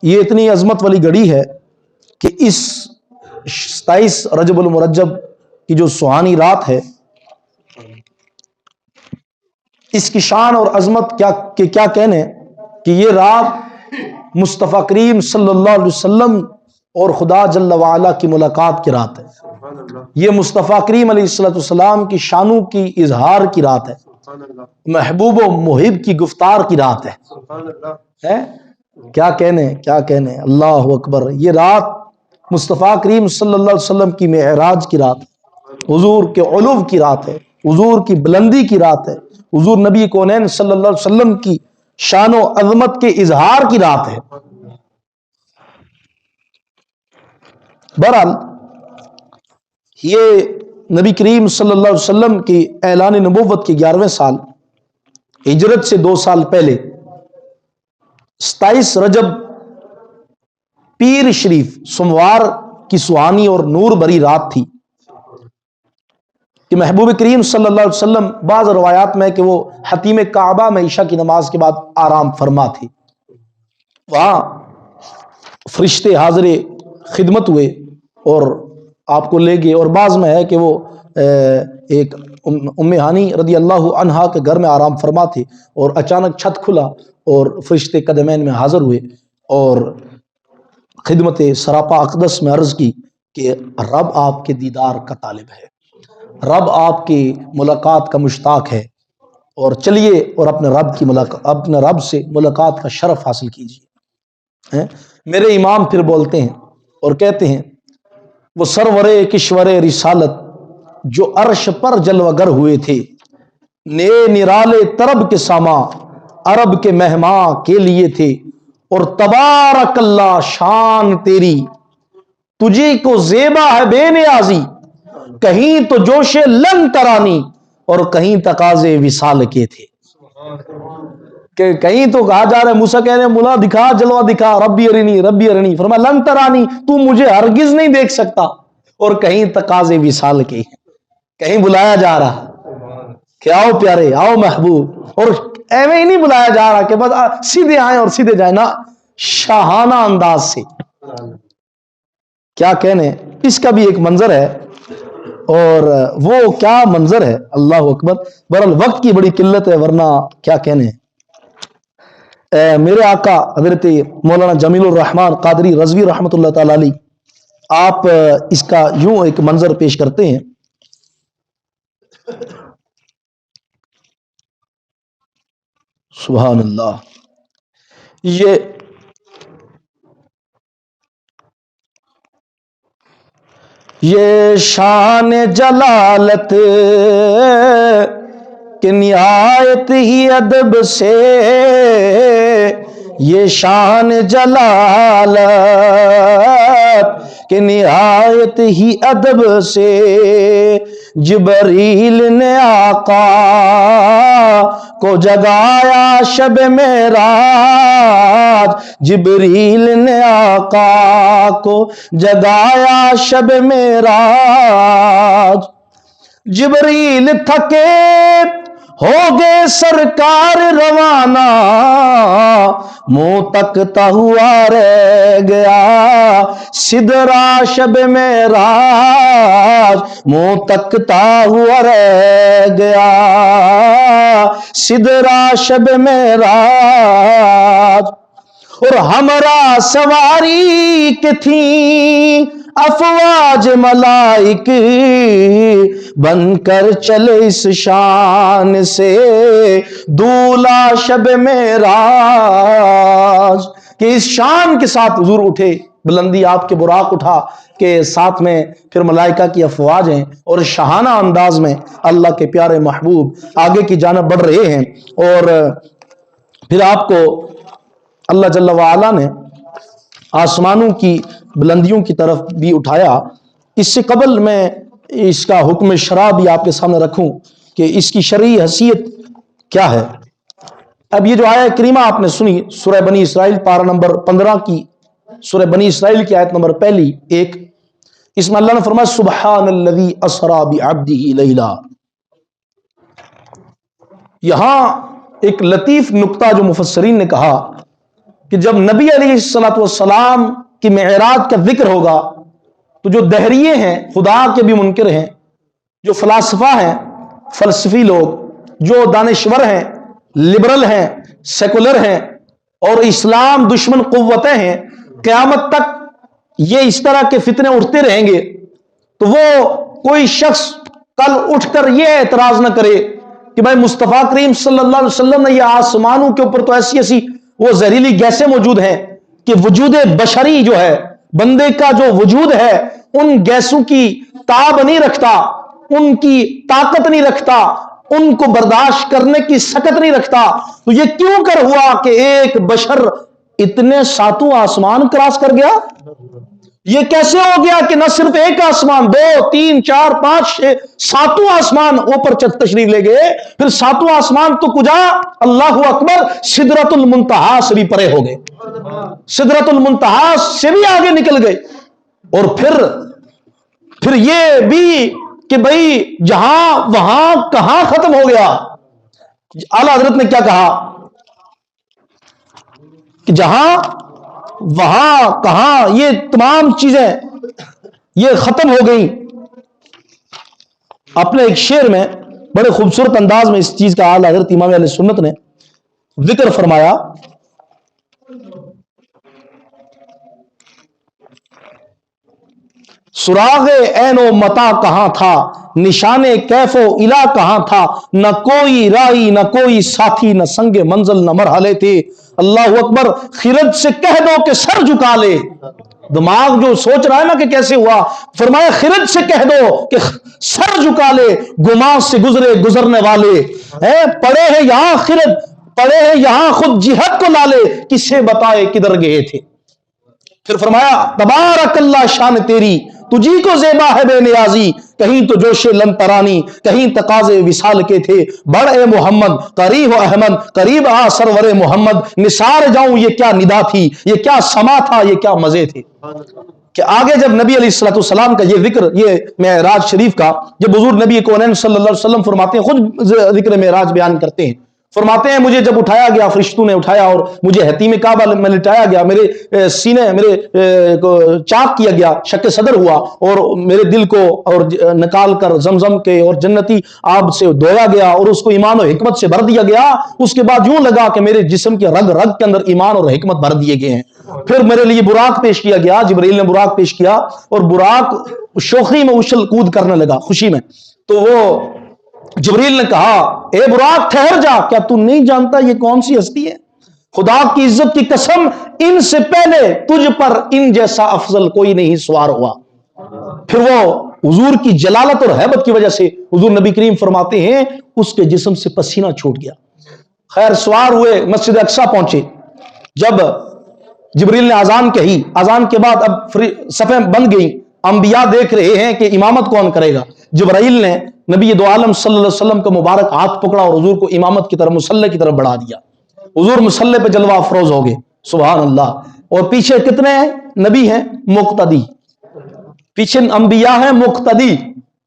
یہ اتنی عظمت والی گھڑی ہے کہ اس 27 رجب المرجب کی جو سہانی رات ہے، اس کی شان اور عظمت کیا کہنے کہ یہ رات مصطفیٰ کریم صلی اللہ علیہ وسلم اور خدا جل وعلا کی ملاقات کی رات ہے۔ یہ مصطفیٰ کریم علیہ السلام کی شانوں کی اظہار کی رات ہے، محبوب و محب کی گفتار کی رات ہے۔ کیا کہنے اللہ اکبر۔ یہ رات مصطفیٰ کریم صلی اللہ علیہ وسلم کی معراج کی رات ہے، حضور کے علو کی رات ہے، حضور کی بلندی کی رات ہے، حضور نبی کونین صلی اللہ علیہ وسلم کی شان و عظمت کے اظہار کی رات ہے۔ بہرحال یہ نبی کریم صلی اللہ علیہ وسلم کی اعلان نبوت کے 11ویں سال، ہجرت سے 2 سال پہلے 27 رجب پیر شریف سوموار کی سہانی اور نور بری رات تھی کہ محبوب کریم صلی اللہ علیہ وسلم بعض روایات میں کہ وہ حتیم کعبہ میں عشاء کی نماز کے بعد آرام فرما تھے، وہاں فرشتے حاضر خدمت ہوئے اور آپ کو لے گئے، اور بعض میں ہے کہ وہ ایک ام ہانی رضی اللہ عنہا کے گھر میں آرام فرما تھے اور اچانک چھت کھلا اور فرشتے قدمین میں حاضر ہوئے اور خدمت سراپا اقدس میں عرض کی کہ رب آپ کے دیدار کا طالب ہے، رب آپ کی ملاقات کا مشتاق ہے، اور چلیے اور اپنے رب سے ملاقات کا شرف حاصل کیجیے۔ میرے امام پھر بولتے ہیں اور کہتے ہیں وہ سرور کشور رسالت جو عرش پر جلوگر ہوئے تھے، نرالے طرب کے ساما عرب کے مہماں کے لیے تھے، اور تبارک اللہ شان تیری تجھے کو زیبا ہے بے نیازی، کہیں تو جوش لن ترانی اور کہیں تقاضے وصال کے تھے۔ کہ کہیں تو کہا جا رہا ہے موسیٰ کہہ رہے ہیں مولا دکھا جلوہ دکھا، ربی ارنی، فرمایا لن ترانی تو مجھے ہرگز نہیں دیکھ سکتا، اور کہیں تقاضے وصال کے، کہیں بلایا جا رہا کہ آؤ پیارے آؤ محبوب، اور ایویں ہی نہیں بلایا جا رہا کہ بس سیدھے آئیں اور سیدھے جائیں، نہ شاہانہ انداز سے۔ کیا کہنے، اس کا بھی ایک منظر ہے، اور وہ کیا منظر ہے، اللہ اکبر۔ بہرحال وقت کی بڑی قلت ہے، ورنہ کیا کہنے۔ میرے آقا حضرت مولانا جمیل الرحمن قادری رضوی رحمۃ اللہ تعالی علیہ، آپ اس کا یوں ایک منظر پیش کرتے ہیں۔ سبحان اللہ۔ یہ شان جلالت کہ نہایت ہی ادب سے، یہ شان جلالت کہ نہایت ہی ادب سے، جبریل نے آقا کو جگایا شب معراج، جبریل نے آقا کو جگایا شب معراج، جبریل تھکے ہو گئے سرکار روانہ، منہ تکتا ہوا رہ گیا سدرا شب معراج، منہ تکتا ہوا رہ گیا سدرا شب معراج، اور ہمراہ سواری کے تھیں افواج ملائک، بن کر چلے اس شان سے دولا شب معراج، کہ اس شان کے ساتھ حضور اٹھے، بلندی آپ کے براق اٹھا کہ ساتھ میں پھر ملائکہ کی افواج ہیں، اور شاہانہ انداز میں اللہ کے پیارے محبوب آگے کی جانب بڑھ رہے ہیں، اور پھر آپ کو اللہ جل وعلا نے آسمانوں کی بلندیوں کی طرف بھی اٹھایا۔ اس سے قبل میں اس کا حکم شرع بھی آپ کے سامنے رکھوں کہ اس کی شرعی حیثیت کیا ہے۔ اب یہ جو آیہ کریمہ آپ نے سنی سورہ بنی اسرائیل پارہ نمبر 15 کی، سورہ بنی اسرائیل کی آیت نمبر 1، اس میں اللہ نے فرمایا سبحان الذی اسری بعبدہ لیلا۔ یہاں ایک لطیف نقطہ جو مفسرین نے کہا کہ جب نبی علیہ الصلوۃ والسلام کی معراج کا ذکر ہوگا تو جو دہریے ہیں، خدا کے بھی منکر ہیں، جو فلاسفہ ہیں، فلسفی لوگ، جو دانشور ہیں، لبرل ہیں، سیکولر ہیں اور اسلام دشمن قوتیں ہیں، قیامت تک یہ اس طرح کے فتنے اٹھتے رہیں گے تو وہ کوئی شخص کل اٹھ کر یہ اعتراض نہ کرے کہ بھائی مصطفیٰ کریم صلی اللہ علیہ وسلم نے یہ آسمانوں کے اوپر تو ایسی ایسی وہ زہریلی گیسیں موجود ہیں کہ وجود بشری جو ہے، بندے کا جو وجود ہے، ان گیسوں کی تاب نہیں رکھتا، ان کی طاقت نہیں رکھتا، ان کو برداشت کرنے کی سکت نہیں رکھتا، تو یہ کیوں کر ہوا کہ ایک بشر اتنے ساتوں آسمان کراس کر گیا؟ یہ کیسے ہو گیا کہ نہ صرف ایک آسمان، 2 3 4 5 6 ساتوں آسمان اوپر تشریف لے گئے، پھر ساتوں آسمان تو کجا، اللہ اکبر، سدرۃ المنتہا سے بھی پرے ہو گئے، سدرۃ المنتہا سے بھی آگے نکل گئے، اور پھر یہ بھی کہ بھائی جہاں وہاں کہاں ختم ہو گیا؟ اعلی حضرت نے کیا کہا کہ جہاں وہاں کہاں، یہ تمام چیزیں یہ ختم ہو گئی۔ اپنے ایک شعر میں بڑے خوبصورت انداز میں اس چیز کا اعلی حضرت امام اہل سنت نے ذکر فرمایا، سراغ عین و متا کہاں تھا، نشان کیف و الا کہاں تھا، نہ کوئی رائی نہ کوئی ساتھی، نہ سنگ منزل نہ مرحلے تھے۔ اللہ اکبر، خرد سے کہہ دو کہ سر جھکا لے، دماغ جو سوچ رہا ہے نا کہ کیسے ہوا، فرمایا خرد سے کہہ دو کہ سر جھکا لے، گمان سے گزرے گزرنے والے، پڑے ہیں یہاں خرد، پڑے ہیں یہاں خود جہت کو لالے، کسے بتائے کدھر گئے تھے۔ پھر فرمایا تبارک اللہ شان تیری، تجھی کو زیبا ہے بے نیازی، کہیں تو جوش لن ترانی، کہیں تقاضے وصال کے تھے، بڑھ اے محمد قریب و احمد، قریب آ سرور محمد، نثار جاؤں یہ کیا ندا تھی، یہ کیا سما تھا، یہ کیا مزے تھے۔ کہ آگے جب نبی علیہ السلام کا یہ ذکر، یہ معراج شریف کا، جب حضور نبی کونین صلی اللہ علیہ وسلم فرماتے ہیں، خود ذکر معراج بیان کرتے ہیں، فرماتے ہیں مجھے جب اٹھایا گیا، فرشتوں نے اٹھایا اور مجھے حتیم کعبہ میں لٹایا گیا، میرے سینے میرے چاک کیا گیا، شق صدر ہوا اور میرے دل کو اور نکال کر زمزم کے اور جنتی آب سے دھویا گیا اور اس کو ایمان و حکمت سے بھر دیا گیا۔ اس کے بعد یوں لگا کہ میرے جسم کے رگ رگ کے اندر ایمان اور حکمت بھر دیے گئے ہیں۔ پھر میرے لیے براق پیش کیا گیا، جبرائیل نے براق پیش کیا اور براق شوخی میں اچھل کود کرنے لگا، خوشی میں۔ تو وہ جبریل نے کہا اے براق ٹھہر جا، کیا تو نہیں جانتا یہ کون سی ہستی ہے؟ خدا کی عزت کی قسم، ان سے پہلے تجھ پر ان جیسا افضل کوئی نہیں سوار ہوا۔ پھر وہ حضور کی جلالت اور ہیبت کی وجہ سے حضور نبی کریم فرماتے ہیں اس کے جسم سے پسینہ چھوٹ گیا۔ خیر سوار ہوئے، مسجد اقصی پہنچے، جب جبریل نے اذان کہی، اذان کے بعد اب صفیں بند گئی، انبیاء دیکھ رہے ہیں کہ امامت کون کرے گا۔ جبرائیل نے نبی دو عالم صلی اللہ علیہ وسلم کا مبارک ہاتھ پکڑا اور حضور کو امامت کی طرف، مصلی کی طرف بڑھا دیا۔ حضور مصلی پہ جلوہ افروز ہو گئے، سبحان اللہ۔ اور پیچھے کتنے ہیں نبی ہیں؟ مقتدی، پیچھے انبیاء ہیں مقتدی،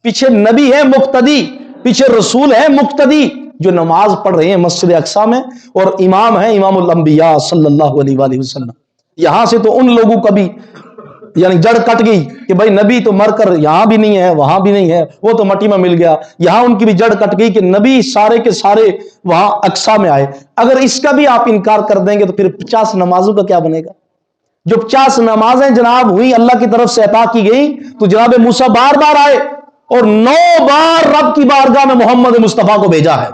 پیچھے نبی ہے مقتدی، پیچھے رسول ہے مقتدی جو نماز پڑھ رہے ہیں مسجد اقصی میں، اور امام ہے امام الانبیاء صلی اللہ علیہ وآلہ وسلم۔ یہاں سے تو ان لوگوں کا بھی یعنی جڑ کٹ گئی کہ بھائی نبی تو مر کر یہاں بھی نہیں ہے وہاں بھی نہیں ہے، وہ تو مٹی میں مل گیا، یہاں ان کی بھی جڑ کٹ گئی کہ نبی سارے کے سارے وہاں اقصی میں آئے۔ اگر اس کا بھی آپ انکار کر دیں گے تو پھر 50 نمازوں کا کیا بنے گا؟ جو 50 نمازیں جناب ہوئی اللہ کی طرف سے عطا کی گئی، تو جناب موسیٰ بار بار آئے اور 9 بار رب کی بارگاہ میں محمد مصطفیٰ کو بھیجا ہے،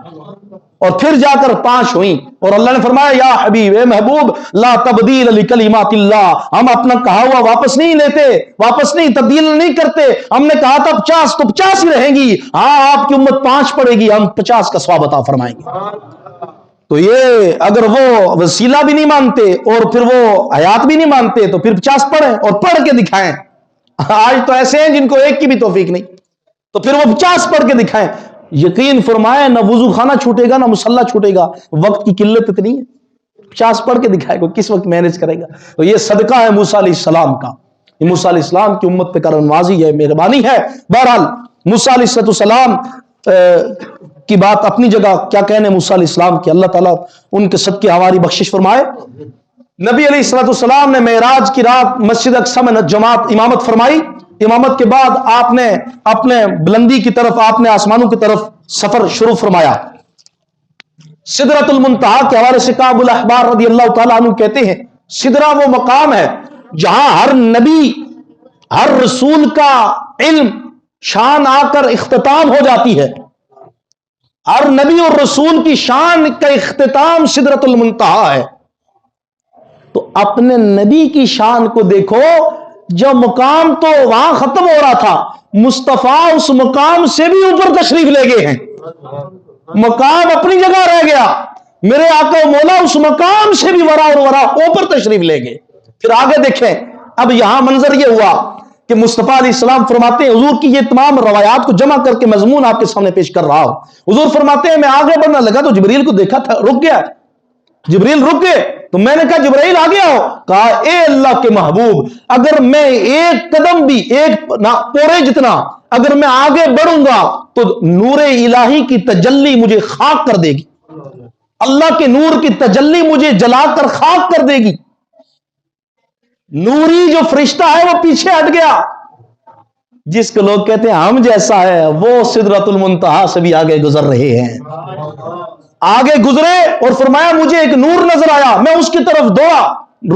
اور پھر جا کر 5 ہوئیں، اور اللہ نے فرمایا یا حبیب، اے محبوب، لا تبدیل لکلمات اللہ، ہم اپنا کہا ہوا واپس نہیں لیتے، واپس نہیں، تبدیل نہیں کرتے۔ ہم نے کہا تھا 50 تو 50 ہی رہیں گی، ہاں آپ کی امت 5 پڑے گی، ہم 50 کا ثواب عطا فرمائیں گے۔ تو یہ اگر وہ وسیلہ بھی نہیں مانتے اور پھر وہ حیات بھی نہیں مانتے تو پھر 50 پڑھیں اور پڑھ کے دکھائیں۔ آج تو ایسے ہیں جن کو ایک کی بھی توفیق نہیں، تو پھر وہ 50 پڑھ کے دکھائیں۔ یقین فرمائے نہ وضو خانہ چھوٹے گا نہ مصلی چھوٹے گا، وقت کی قلت اتنی ہے، 50 پڑھ کے دکھائے گا، کس وقت مینج کرے گا؟ تو یہ صدقہ ہے موسیٰ علیہ السلام کا، یہ موسیٰ علیہ السلام کی امت پہ کرم نوازی ہے، مہربانی ہے۔ بہرحال موسیٰ علیہ السلام کی بات اپنی جگہ، کیا کہنے موسیٰ علیہ السلام کی، اللہ تعالیٰ ان کے صدقے ہماری بخشش فرمائے۔ نبی علیہ الصلوۃ والسلام نے معراج کی رات مسجد اقصی میں جماعت امامت فرمائی. امامت کے بعد آپ نے اپنے بلندی کی طرف، آپ نے آسمانوں کی طرف سفر شروع فرمایا. سدرۃ المنتہا کے حوالے سے کعب الاحبار رضی اللہ تعالیٰ عنہ کہتے ہیں سدرہ وہ مقام ہے جہاں ہر نبی، ہر رسول کا علم شان آ کر اختتام ہو جاتی ہے. ہر نبی اور رسول کی شان کا اختتام سدرۃ المنتہا ہے. تو اپنے نبی کی شان کو دیکھو، جو مقام تو وہاں ختم ہو رہا تھا، مصطفیٰ اس مقام سے بھی اوپر تشریف لے گئے ہیں. مقام اپنی جگہ رہ گیا، میرے آقا و مولا اس مقام سے بھی ورا اور ورا اوپر تشریف لے گئے. پھر آگے دیکھیں، اب یہاں منظر یہ ہوا کہ مصطفیٰ علیہ السلام فرماتے ہیں، حضور کی یہ تمام روایات کو جمع کر کے مضمون آپ کے سامنے پیش کر رہا ہوں. حضور فرماتے ہیں میں آگے بڑھنا لگا تو جبریل کو دیکھا تھا، رک گیا. جبریل رک گئے تو میں نے کہا جبرائیل آ گیا ہو؟ کہا اے اللہ کے محبوب، اگر میں ایک قدم بھی، ایک پورے جتنا اگر میں آگے بڑھوں گا تو نور الہی کی تجلی مجھے خاک کر دے گی، اللہ کے نور کی تجلی مجھے جلا کر خاک کر دے گی. نوری جو فرشتہ ہے وہ پیچھے ہٹ گیا، جس کو لوگ کہتے ہیں ہم جیسا ہے، وہ سدرۃ المنتہا سے بھی آگے گزر رہے ہیں. آگے گزرے اور فرمایا مجھے ایک نور نظر آیا، میں اس کی طرف دوڑا.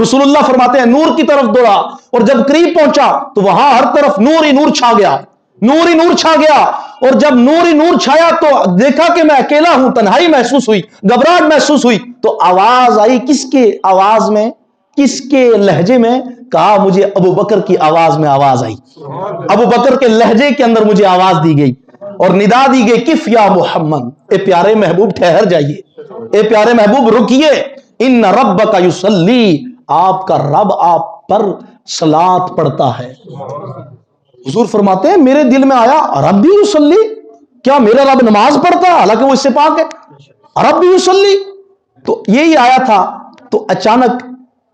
رسول اللہ فرماتے ہیں نور کی طرف دوڑا، اور جب قریب پہنچا تو وہاں ہر طرف نور ہی نور چھا گیا، نور ہی نور چھا گیا. اور جب نور ہی نور چھایا تو دیکھا کہ میں اکیلا ہوں، تنہائی محسوس ہوئی، گھبراہٹ محسوس ہوئی. تو آواز آئی، کس کے آواز میں، کس کے لہجے میں؟ کہا مجھے ابو بکر کی آواز میں آواز آئی. ابو بکر کے لہجے کے اندر مجھے آواز دی گئی اور ندا دی گئی، کف یا محمد، اے پیارے محبوب ٹھہر جائیے، اے پیارے محبوب رکیے، ان ربک یصلی، آپ کا رب آپ پر صلاۃ پڑھتا ہے. حضور فرماتے ہیں میرے دل میں آیا رب بھی یصلی، کیا میرا رب نماز پڑھتا ہے؟ حالانکہ وہ اس سے پاک ہے. رب بھی یصلی، تو یہی آیا تھا. تو اچانک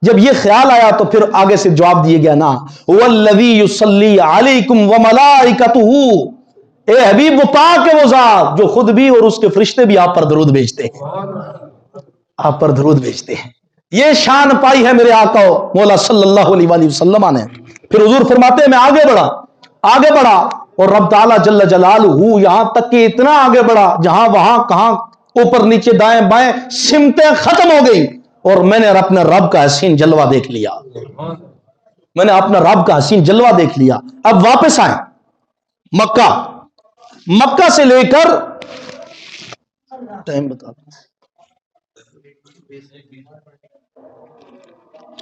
جب یہ خیال آیا تو پھر آگے سے جواب دیے گیا نا، والذی یصلی علیکم وملائکتہ، اے حبیب وہ پاک ہے وہ ذات جو خود بھی اور اس کے فرشتے بھی آپ پر درود بھیجتے ہیں، آپ پر درود بھیجتے ہیں. یہ شان پائی ہے میرے آقا مولا صلی اللہ علیہ وآلہ وسلم نے. پھر حضور فرماتے ہیں میں آگے بڑھا اور رب تعالیٰ جل جلالہ یہاں تک کہ اتنا آگے بڑھا جہاں وہاں کہاں اوپر نیچے دائیں بائیں سمتیں ختم ہو گئی، اور میں نے اپنے رب کا حسین جلوہ دیکھ لیا، میں نے اپنا رب کا حسین جلوہ دیکھ لیا. اب واپس آئیں مکہ سے لے کر ٹائم بتا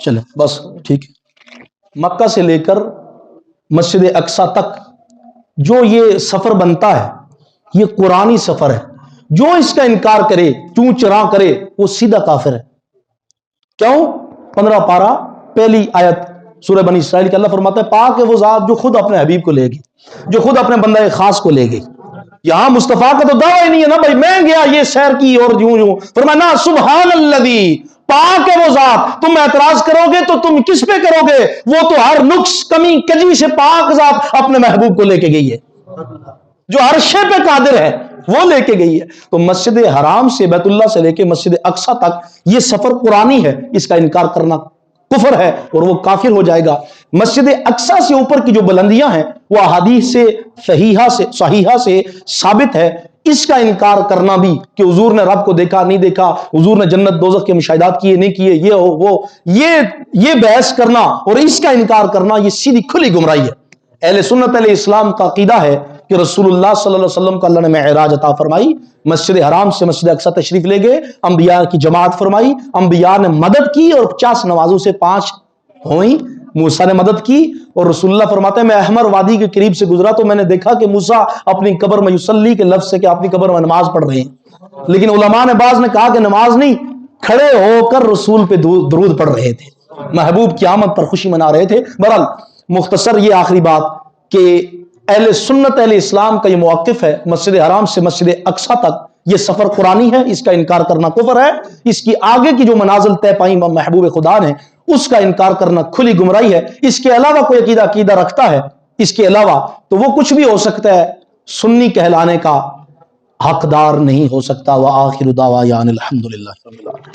چلے بس ٹھیک ہے، مکہ سے لے کر مسجد اقصی تک جو یہ سفر بنتا ہے یہ قرآنی سفر ہے. جو اس کا انکار کرے، چوں چراں کرے، وہ سیدھا کافر ہے. کیوں؟ 15 پارہ پہلی آیت سورہ بنی اسرائیل کے اللہ فرماتا ہے پاک ہے وہ ذات جو خود اپنے حبیب کو لے گی، جو خود اپنے بندہ خاص کو لے گئی. یہاں مصطفیٰ کا تو دعویٰ ہی نہیں ہے نا بھائی میں گیا یہ سیر کی اور یوں فرمایا نا سبحان الذی، پاک ہے وہ ذات. تم اعتراض کرو گے تو تم کس پہ کرو گے؟ وہ تو ہر نقص کمی کجی سے پاک ذات اپنے محبوب کو لے کے گئی ہے، جو ہر شے پہ قادر ہے وہ لے کے گئی ہے. تو مسجد حرام سے بیت اللہ سے لے کے مسجد اقصی تک یہ سفر قرآنی ہے، اس کا انکار کرنا کفر ہے اور وہ کافر ہو جائے گا. مسجد اقصی سے اوپر کی جو بلندیاں ہیں وہ احادیث سے صحیحہ سے ثابت ہے. اس کا انکار کرنا بھی کہ حضور نے رب کو دیکھا نہیں دیکھا، حضور نے جنت دوزخ کے مشاہدات کیے نہیں کیے، یہ ہو وہ یہ بحث کرنا اور اس کا انکار کرنا یہ سیدھی کھلی گمراہی ہے. اہل سنت علیہ اسلام کا عقیدہ ہے کہ رسول اللہ صلی اللہ علیہ وسلم کو اللہ نے معراج عطا فرمائی، مسجد حرام سے مسجد اقصی تشریف لے گئے، انبیاء کی جماعت فرمائی، انبیاء نے مدد کی اور 50 نمازوں سے 5 ہوئیں. موسیٰ نے مدد کی اور رسول اللہ فرماتے ہیں میں احمر وادی کے قریب سے گزرا تو میں نے دیکھا کہ موسیٰ اپنی قبر میں یصلی کے لفظ سے کہ اپنی قبر میں نماز پڑھ رہے ہیں. لیکن علماء نے بعض نے کہا کہ نماز نہیں، کھڑے ہو کر رسول پہ درود پڑھ رہے تھے، محبوب کی آمد پر خوشی منا رہے تھے. بہرحال مختصر یہ آخری بات کہ اہل سنت اہل اسلام کا یہ موقف ہے مسجد حرام سے مسجد اقصی تک یہ سفر قرآنی ہے، اس کا انکار کرنا کفر ہے. اس کی آگے کی جو منازل طے پائیں محبوب خدا نے اس کا انکار کرنا کھلی گمراہی ہے. اس کے علاوہ کوئی عقیدہ رکھتا ہے اس کے علاوہ تو وہ کچھ بھی ہو سکتا ہے، سنی کہلانے کا حقدار نہیں ہو سکتا. وآخر دعوانا الحمدللہ رب العالمین.